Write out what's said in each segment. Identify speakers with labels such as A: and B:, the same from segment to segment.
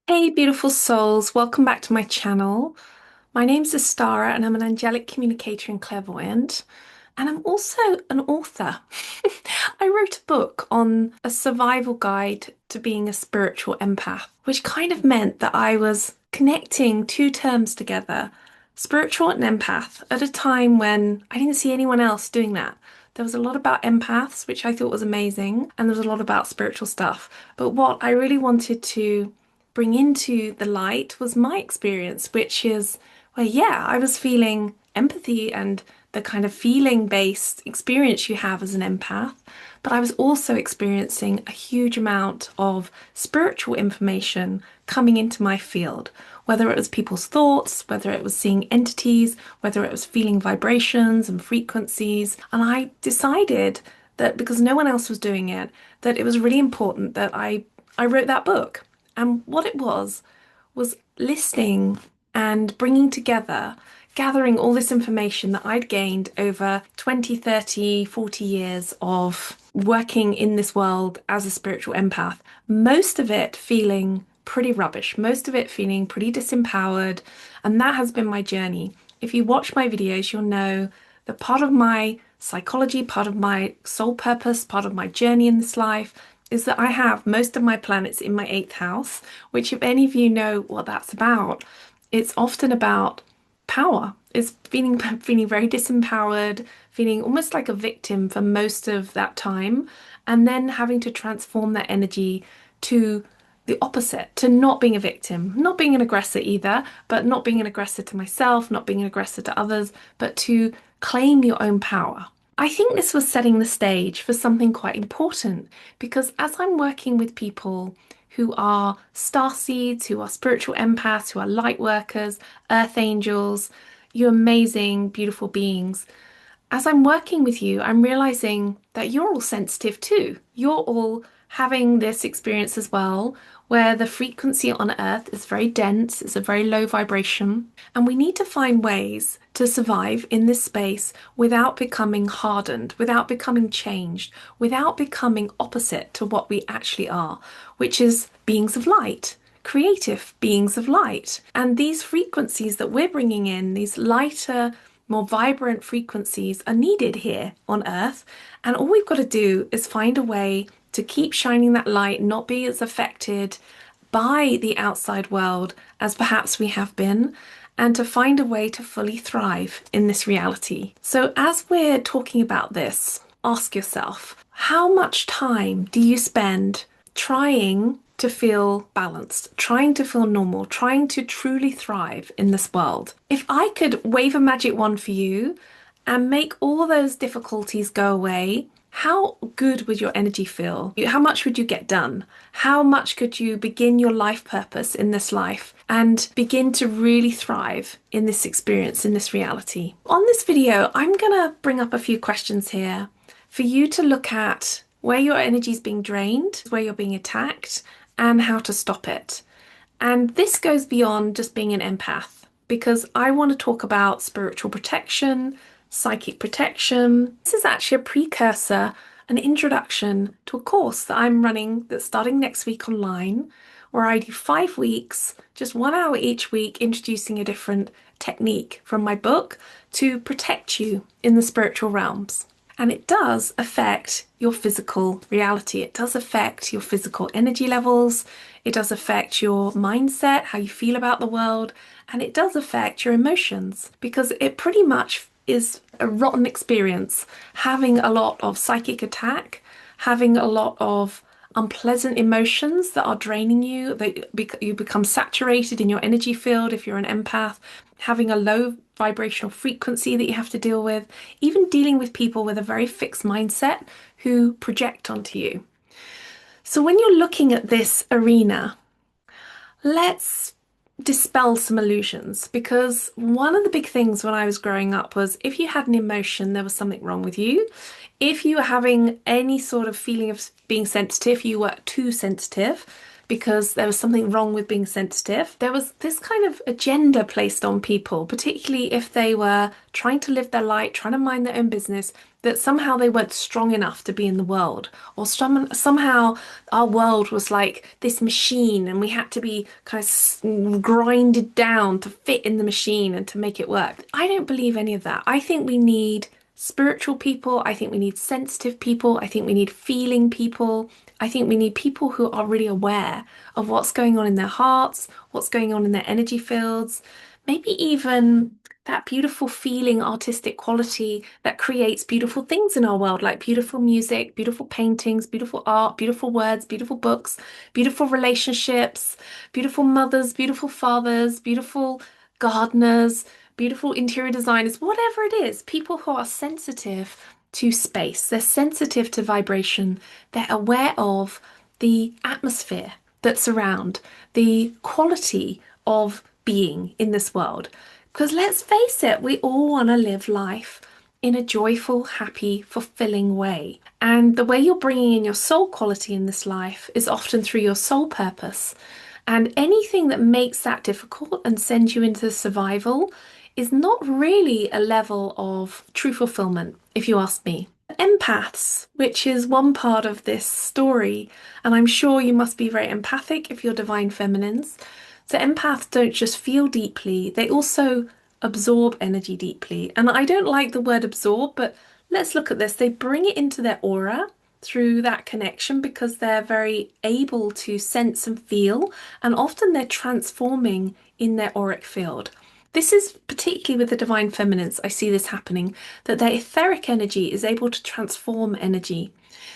A: Hey, beautiful souls, welcome back to my channel. My name's Astara and I'm an angelic communicator and clairvoyant. And I'm also an author. I wrote a book on a survival guide to being a spiritual empath, which kind of meant that I was connecting two terms together, spiritual and empath, at a time when I didn't see anyone else doing that. There was a lot about empaths, which I thought was amazing, and there was a lot about spiritual stuff. But what I really wanted to bring into the light was my experience, which is where, yeah, I was feeling empathy and the kind of feeling based experience you have as an empath, but I was also experiencing a huge amount of spiritual information coming into my field, whether it was people's thoughts, whether it was seeing entities, whether it was feeling vibrations and frequencies. And I decided that because no one else was doing it, that it was really important that I wrote that book. And what it was listening and bringing together, gathering all this information that I'd gained over 20, 30, 40 years of working in this world as a spiritual empath. Most of it feeling pretty rubbish, most of it feeling pretty disempowered. And that has been my journey. If you watch my videos, you'll know that part of my psychology, part of my soul purpose, part of my journey in this life is that I have most of my planets in my eighth house, which, if any of you know what that's about, it's often about power. It's feeling very disempowered, feeling almost like a victim for most of that time, and then having to transform that energy to the opposite, to not being a victim, not being an aggressor either, but not being an aggressor to myself, not being an aggressor to others, but to claim your own power. I think this was setting the stage for something quite important because as I'm working with people who are starseeds, who are spiritual empaths, who are light workers, earth angels, you amazing, beautiful beings, as I'm working with you, I'm realizing that you're all sensitive too. You're all having this experience as well, where the frequency on Earth is very dense, it's a very low vibration, and we need to find ways to survive in this space without becoming hardened, without becoming changed, without becoming opposite to what we actually are, which is beings of light. Creative beings of light. And these frequencies that we're bringing in, these lighter, more vibrant frequencies are needed here on Earth. And all we've got to do is find a way to keep shining that light, not be as affected by the outside world as perhaps we have been, and to find a way to fully thrive in this reality. So, as we're talking about this, ask yourself, how much time do you spend trying to feel balanced, trying to feel normal, trying to truly thrive in this world? If I could wave a magic wand for you and make all those difficulties go away, how good would your energy feel? How much would you get done? How much could you begin your life purpose in this life and begin to really thrive in this experience, in this reality? On this video, I'm going to bring up a few questions here for you to look at where your energy is being drained, where you're being attacked, and how to stop it. And this goes beyond just being an empath because I want to talk about spiritual protection, psychic protection. This is actually a precursor, an introduction to a course that I'm running that's starting next week online, where I do 5 weeks, just 1 hour each week, introducing a different technique from my book to protect you in the spiritual realms. And it does affect your physical reality. It does affect your physical energy levels. It does affect your mindset, how you feel about the world. And it does affect your emotions because it pretty much is a rotten experience having a lot of psychic attack, having a lot of unpleasant emotions that are draining you, that you become saturated in your energy field if you're an empath, having a low vibrational frequency that you have to deal with, even dealing with people with a very fixed mindset who project onto you. So when you're looking at this arena, let's dispel some illusions because one of the big things when I was growing up was if you had an emotion, there was something wrong with you. If you were having any sort of feeling of being sensitive, you were too sensitive. because there was something wrong with being sensitive. There was this kind of agenda placed on people, particularly if they were trying to live their light, trying to mind their own business, that somehow they weren't strong enough to be in the world, or somehow our world was like this machine and we had to be kind of grinded down to fit in the machine and to make it work. I don't believe any of that. I think we need spiritual people. I think we need sensitive people. I think we need feeling people. I think we need people who are really aware of what's going on in their hearts, what's going on in their energy fields, maybe even that beautiful feeling, artistic quality that creates beautiful things in our world, like beautiful music, beautiful paintings, beautiful art, beautiful words, beautiful books, beautiful relationships, beautiful mothers, beautiful fathers, beautiful gardeners, beautiful interior designers, whatever it is, people who are sensitive to space, they're sensitive to vibration, they're aware of the atmosphere that's around, the quality of being in this world. Because let's face it, we all want to live life in a joyful, happy, fulfilling way. And the way you're bringing in your soul quality in this life is often through your soul purpose. And anything that makes that difficult and sends you into survival is not really a level of true fulfillment, if you ask me. Empaths, which is one part of this story, and I'm sure you must be very empathic if you're divine feminines. So empaths don't just feel deeply, they also absorb energy deeply. And I don't like the word absorb, but let's look at this. They bring it into their aura through that connection because they're very able to sense and feel, and often they're transforming in their auric field. This is particularly with the divine feminines, I see this happening, that their etheric energy is able to transform energy.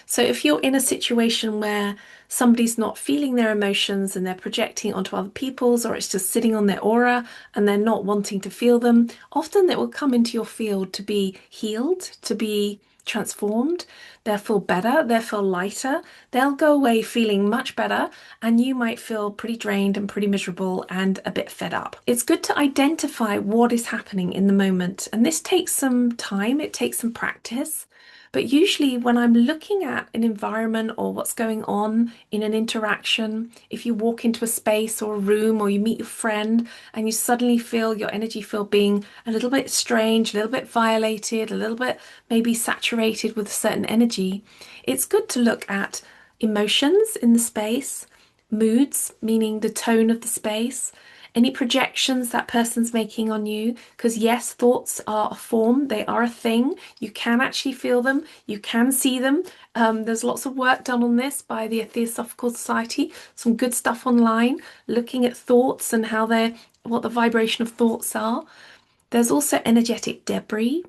A: So if you're in a situation where somebody's not feeling their emotions and they're projecting onto other people's, or it's just sitting on their aura and they're not wanting to feel them, often they will come into your field to be healed, to be transformed. They'll feel better, they'll feel lighter, they'll go away feeling much better, and you might feel pretty drained and pretty miserable and a bit fed up. It's good to identify what is happening in the moment, and this takes some time, it takes some practice. But usually, when I'm looking at an environment or what's going on in an interaction, if you walk into a space or a room or you meet your friend and you suddenly feel your energy field being a little bit strange, a little bit violated, a little bit maybe saturated with a certain energy, it's good to look at emotions in the space, moods, meaning the tone of the space, any projections that person's making on you. Because yes, thoughts are a form, they are a thing. You can actually feel them, you can see them. There's lots of work done on this by the Theosophical Society, some good stuff online, looking at thoughts and how they're, what the vibration of thoughts are. There's also energetic debris,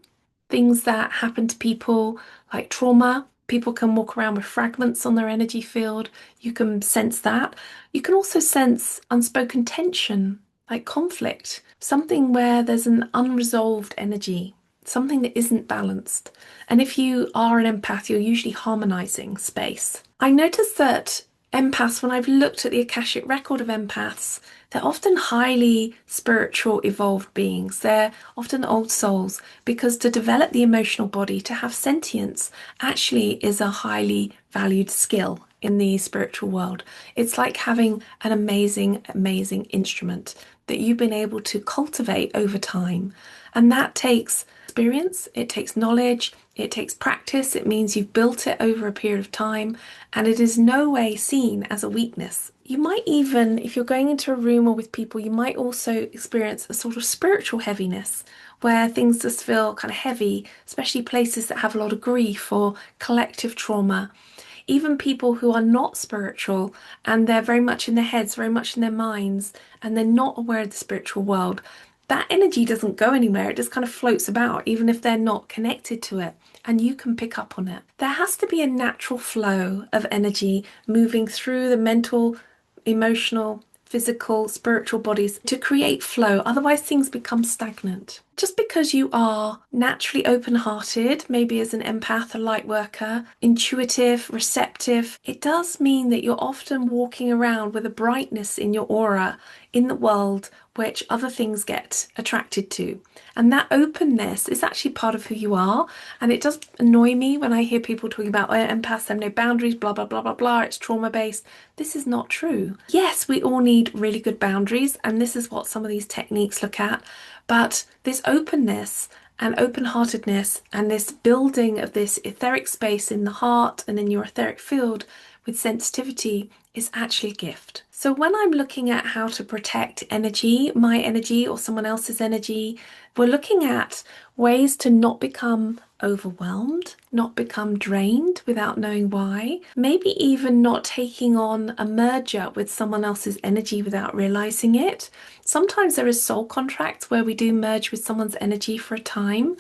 A: things that happen to people like trauma. People can walk around with fragments on their energy field. You can sense that. You can also sense unspoken tension, like conflict, something where there's an unresolved energy, something that isn't balanced. And if you are an empath, you're usually harmonizing space. I noticed that empaths, when I've looked at the Akashic record of empaths, they're often highly spiritual, evolved beings. They're often old souls because to develop the emotional body, to have sentience, actually is a highly valued skill in the spiritual world. It's like having an amazing, amazing instrument that you've been able to cultivate over time. And that takes experience, it takes knowledge, it takes practice. It means you've built it over a period of time, and it is no way seen as a weakness. You might even, if you're going into a room or with people, you might also experience a sort of spiritual heaviness where things just feel kind of heavy, especially places that have a lot of grief or collective trauma. Even people who are not spiritual and they're very much in their heads, very much in their minds, and they're not aware of the spiritual world, that energy doesn't go anywhere. It just kind of floats about, even if they're not connected to it, and you can pick up on it. There has to be a natural flow of energy moving through the mental, emotional, physical, spiritual bodies to create flow. Otherwise, things become stagnant. Just because you are naturally open-hearted, maybe as an empath, a light worker, intuitive, receptive, it does mean that you're often walking around with a brightness in your aura in the world which other things get attracted to. And that openness is actually part of who you are. And it does annoy me when I hear people talking about, oh, empaths have no boundaries, blah, blah, blah, blah, blah, it's trauma-based. This is not true. Yes, we all need really good boundaries, and this is what some of these techniques look at. But this openness and open-heartedness and this building of this etheric space in the heart and in your etheric field with sensitivity is actually a gift. So when I'm looking at how to protect energy, my energy or someone else's energy, we're looking at ways to not become overwhelmed, not become drained without knowing why, maybe even not taking on a merger with someone else's energy without realizing it. Sometimes there is soul contracts where we do merge with someone's energy for a time,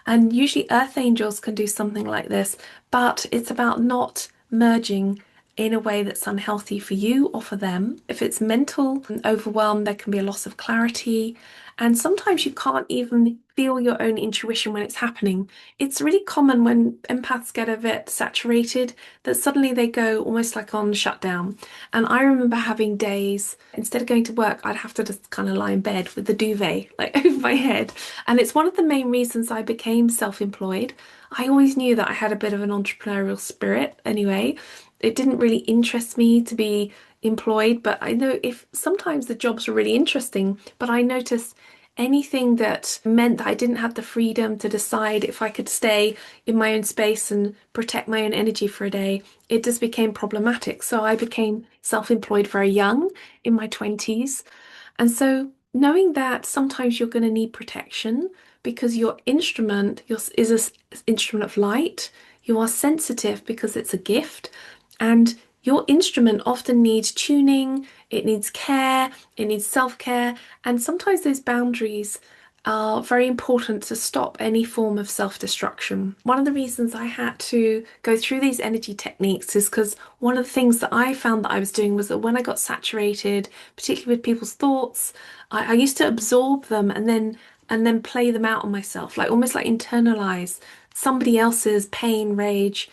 A: and usually earth angels can do something like this, but it's about not merging in a way that's unhealthy for you or for them. If it's mental and overwhelmed, there can be a loss of clarity. And sometimes you can't even feel your own intuition when it's happening. It's really common when empaths get a bit saturated that suddenly they go almost like on shutdown. And I remember having days, instead of going to work, I'd have to just kind of lie in bed with the duvet like over my head. And it's one of the main reasons I became self-employed. I always knew that I had a bit of an entrepreneurial spirit anyway. It didn't really interest me to be employed, but I know if sometimes the jobs were really interesting, but I noticed anything that meant that I didn't have the freedom to decide if I could stay in my own space and protect my own energy for a day, it just became problematic. So I became self-employed very young in my 20s. And so knowing that sometimes you're going to need protection because your instrument is an instrument of light, you are sensitive because it's a gift, and your instrument often needs tuning, it needs care, it needs self-care, and sometimes those boundaries are very important to stop any form of self-destruction. One of the reasons I had to go through these energy techniques is because one of the things that I found that I was doing was that when I got saturated, particularly with people's thoughts, I used to absorb them and then play them out on myself, like almost like internalize somebody else's pain, rage,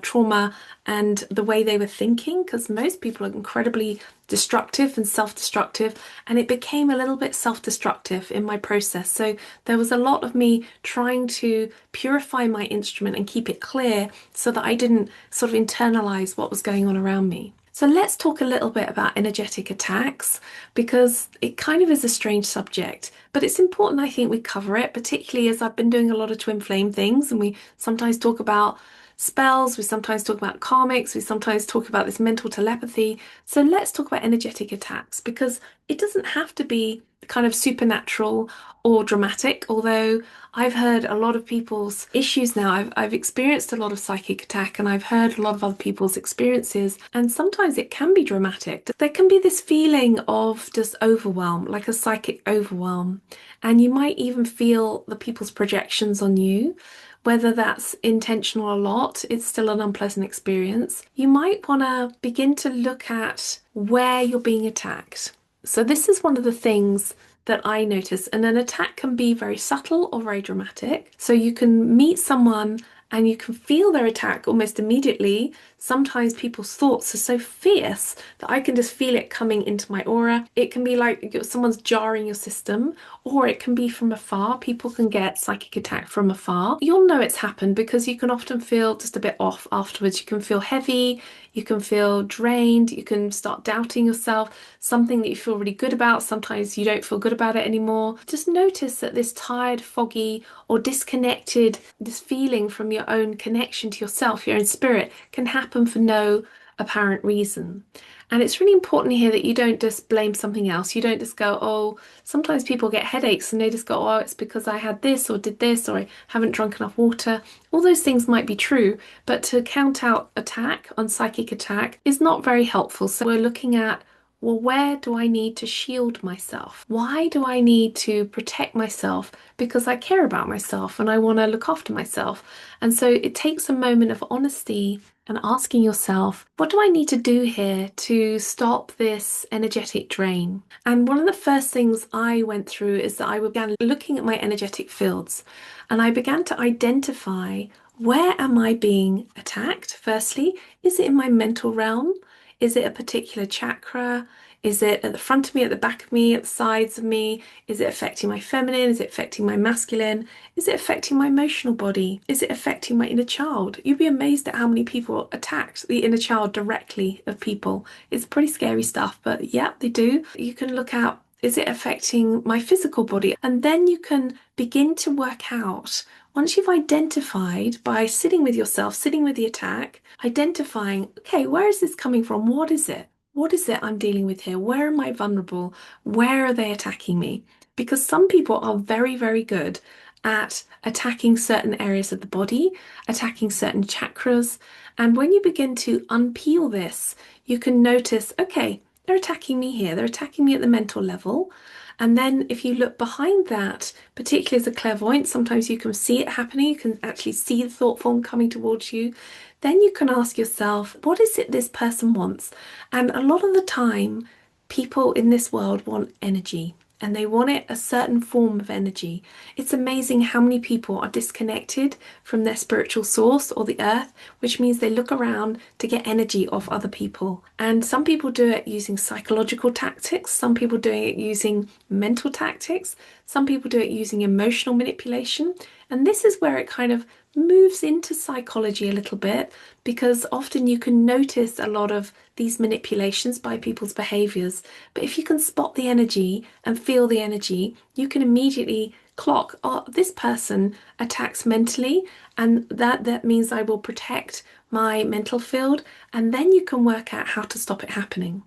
A: trauma, and the way they were thinking, because most people are incredibly destructive and self-destructive, and it became a little bit self-destructive in my process. So there was a lot of me trying to purify my instrument and keep it clear so that I didn't sort of internalize what was going on around me. So let's talk a little bit about energetic attacks because it kind of is a strange subject, but it's important I think we cover it, particularly as I've been doing a lot of twin flame things and we sometimes talk about spells, we sometimes talk about karmics, we sometimes talk about this mental telepathy. So let's talk about energetic attacks because it doesn't have to be kind of supernatural or dramatic, although I've heard a lot of people's issues now. I've experienced a lot of psychic attack and I've heard a lot of other people's experiences, and sometimes it can be dramatic. There can be this feeling of just overwhelm, like a psychic overwhelm, and you might even feel the people's projections on you. Whether that's intentional or not, it's still an unpleasant experience. You might want to begin to look at where you're being attacked. So, this is one of the things that I notice, and an attack can be very subtle or very dramatic. So, you can meet someone and you can feel their attack almost immediately. Sometimes people's thoughts are so fierce that I can just feel it coming into my aura. It can be like someone's jarring your system, or it can be from afar. People can get psychic attack from afar. You'll know it's happened because you can often feel just a bit off afterwards. You can feel heavy, you can feel drained, you can start doubting yourself, something that you feel really good about. Sometimes you don't feel good about it anymore. Just notice that this tired, foggy, or disconnected, this feeling from your own connection to yourself, your own spirit, can happen for no apparent reason. And it's really important here that you don't just blame something else. You don't just go, oh, sometimes people get headaches and they just go, oh, it's because I had this or did this or I haven't drunk enough water. All those things might be true, but to count out attack on psychic attack is not very helpful. So we're looking at well, where do I need to shield myself? Why do I need to protect myself? Because I care about myself and I want to look after myself. And so it takes a moment of honesty and asking yourself, what do I need to do here to stop this energetic drain? And one of the first things I went through is that I began looking at my energetic fields and I began to identify, where am I being attacked? Firstly, is it in my mental realm? Is it a particular chakra? Is it at the front of me, at the back of me, at the sides of me? Is it affecting my feminine? Is it affecting my masculine? Is it affecting my emotional body? Is it affecting my inner child? You'd be amazed at how many people attacked the inner child directly of people. It's pretty scary stuff, but yeah, they do. You can look out, is it affecting my physical body? And then you can begin to work out, once you've identified by sitting with yourself, sitting with the attack, identifying, okay, where is this coming from? What is it? What is it I'm dealing with here? Where am I vulnerable? Where are they attacking me? Because some people are very, very good at attacking certain areas of the body, attacking certain chakras. And when you begin to unpeel this, you can notice, okay, they're attacking me here. They're attacking me at the mental level. And then if you look behind that, particularly as a clairvoyant, sometimes you can see it happening. You can actually see the thought form coming towards you. Then you can ask yourself, what is it this person wants? And a lot of the time, people in this world want energy and they want it a certain form of energy. It's amazing how many people are disconnected from their spiritual source or the earth, which means they look around to get energy off other people. And some people do it using psychological tactics, some people doing it using mental tactics, some people do it using emotional manipulation. And this is where it kind of moves into psychology a little bit, because often you can notice a lot of these manipulations by people's behaviors. But if you can spot the energy and feel the energy, you can immediately clock, oh, this person attacks mentally, and that means I will protect my mental field, and then you can work out how to stop it happening.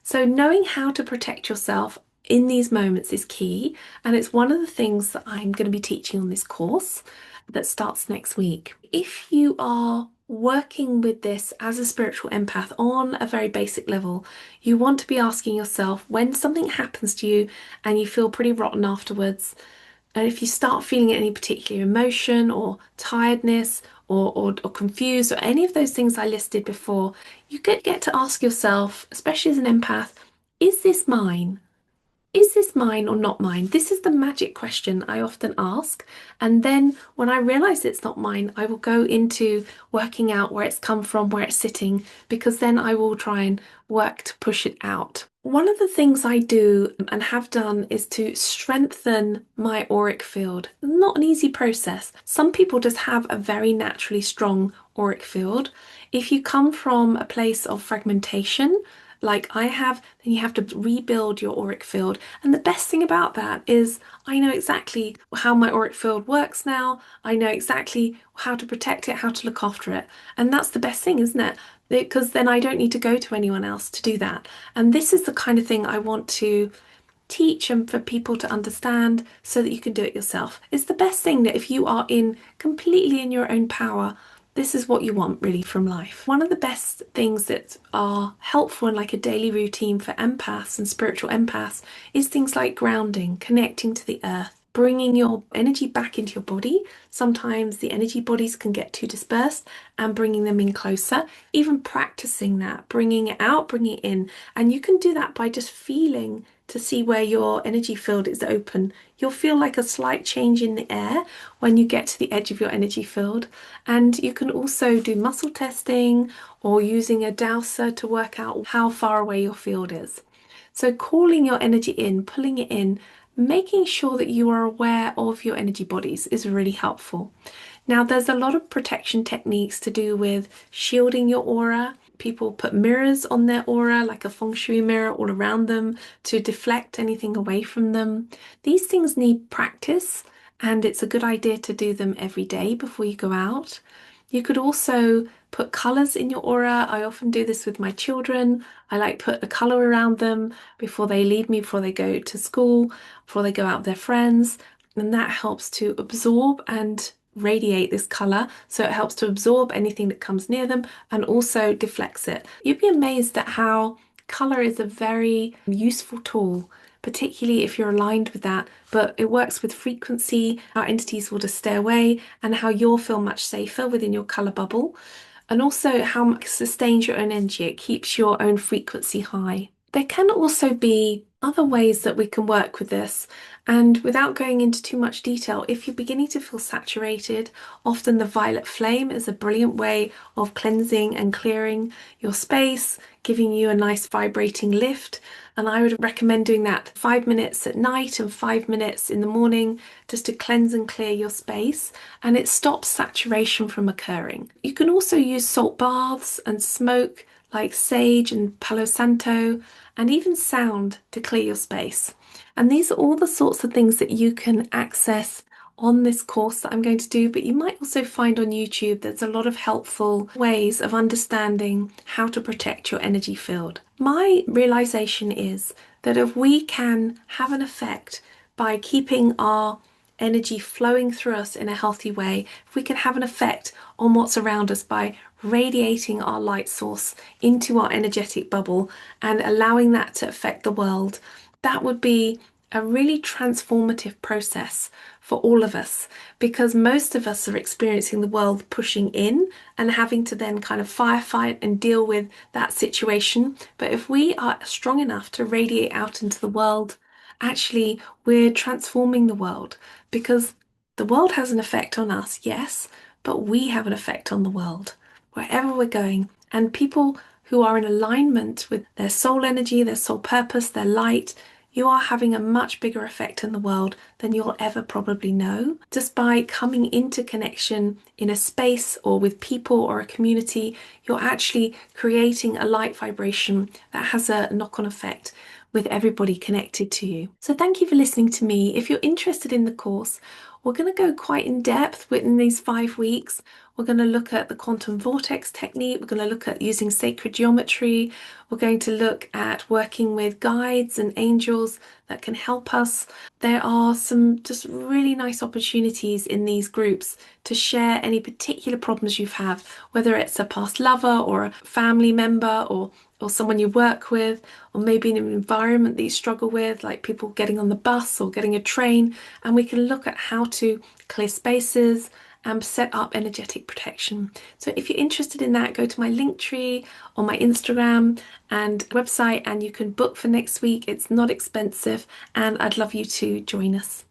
A: So, knowing how to protect yourself in these moments is key, and it's one of the things that I'm going to be teaching on this course that starts next week. If you are working with this as a spiritual empath on a very basic level, you want to be asking yourself, when something happens to you and you feel pretty rotten afterwards, and if you start feeling any particular emotion or tiredness or confused or any of those things I listed before, you get to ask yourself, especially as an empath, is this mine? Is this mine or not mine? This is the magic question I often ask. And then when I realize it's not mine, I will go into working out where it's come from, where it's sitting, because then I will try and work to push it out. One of the things I do and have done is to strengthen my auric field. Not an easy process. Some people just have a very naturally strong auric field. If you come from a place of fragmentation, like I have, then you have to rebuild your auric field. And the best thing about that is I know exactly how my auric field works now. I know exactly how to protect it, how to look after it. And that's the best thing, isn't it? Because then I don't need to go to anyone else to do that. And this is the kind of thing I want to teach and for people to understand so that you can do it yourself. It's the best thing that if you are in completely in your own power, this is what you want really from life. One of the best things that are helpful in like a daily routine for empaths and spiritual empaths is things like grounding, connecting to the earth, bringing your energy back into your body. Sometimes the energy bodies can get too dispersed, and bringing them in closer, even practicing that, bringing it out, bringing it in. And you can do that by just feeling to see where your energy field is open. You'll feel like a slight change in the air when you get to the edge of your energy field. And you can also do muscle testing or using a dowser to work out how far away your field is. So calling your energy in, pulling it in, making sure that you are aware of your energy bodies is really helpful. Now, there's a lot of protection techniques to do with shielding your aura. People put mirrors on their aura, like a feng shui mirror all around them to deflect anything away from them. These things need practice, and it's a good idea to do them every day before you go out. You could also put colours in your aura. I often do this with my children. I like put a colour around them before they leave me, before they go to school, before they go out with their friends. And that helps to absorb and radiate this colour. So it helps to absorb anything that comes near them and also deflects it. You'd be amazed at how Color is a very useful tool, particularly if you're aligned with that, but it works with frequency, how entities will just stay away, and how you'll feel much safer within your color bubble, and also how much sustains your own energy. It keeps your own frequency high. There can also be other ways that we can work with this. And without going into too much detail, if you're beginning to feel saturated, often the violet flame is a brilliant way of cleansing and clearing your space, giving you a nice vibrating lift. And I would recommend doing that 5 minutes at night and 5 minutes in the morning just to cleanse and clear your space. And it stops saturation from occurring. You can also use salt baths and smoke like sage and Palo Santo, and even sound to clear your space. And these are all the sorts of things that you can access on this course that I'm going to do, but you might also find on YouTube there's a lot of helpful ways of understanding how to protect your energy field. My realization is that if we can have an effect by keeping our energy flowing through us in a healthy way, if we can have an effect on what's around us by radiating our light source into our energetic bubble and allowing that to affect the world, that would be a really transformative process for all of us, because most of us are experiencing the world pushing in and having to then kind of firefight and deal with that situation. But if we are strong enough to radiate out into the world, actually we're transforming the world, because the world has an effect on us, yes, but we have an effect on the world wherever we're going. And people who are in alignment with their soul energy, their soul purpose, their light, you are having a much bigger effect in the world than you'll ever probably know. Just by coming into connection in a space or with people or a community, you're actually creating a light vibration that has a knock-on effect with everybody connected to you. So thank you for listening to me. If you're interested in the course, we're going to go quite in depth within these 5 weeks. We're going to look at the quantum vortex technique. We're going to look at using sacred geometry. We're going to look at working with guides and angels that can help us. There are some just really nice opportunities in these groups to share any particular problems you have, whether it's a past lover or a family member or someone you work with, or maybe in an environment that you struggle with, like people getting on the bus or getting a train, and we can look at how to clear spaces and set up energetic protection. So if you're interested in that, go to my link tree on my Instagram and website, and you can book for next week. It's not expensive, and I'd love you to join us.